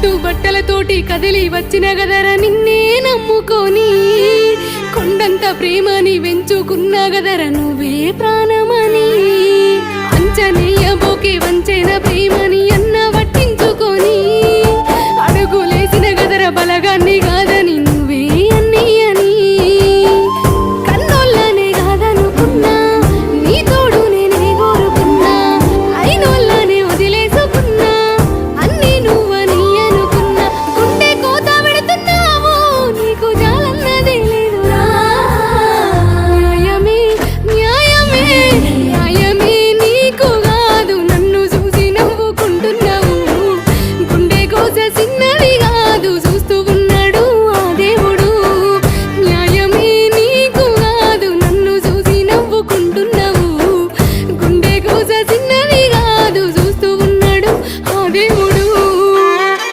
కట్టుబట్టలతోటి కదిలి వచ్చిన గదరా నిన్నే నమ్ముకొని కొండంత ప్రేమని వెంచుకున్న గదరా నువ్వే ప్రాణమని అంచనేయబోకే వంచెన ప్రేమని అన్న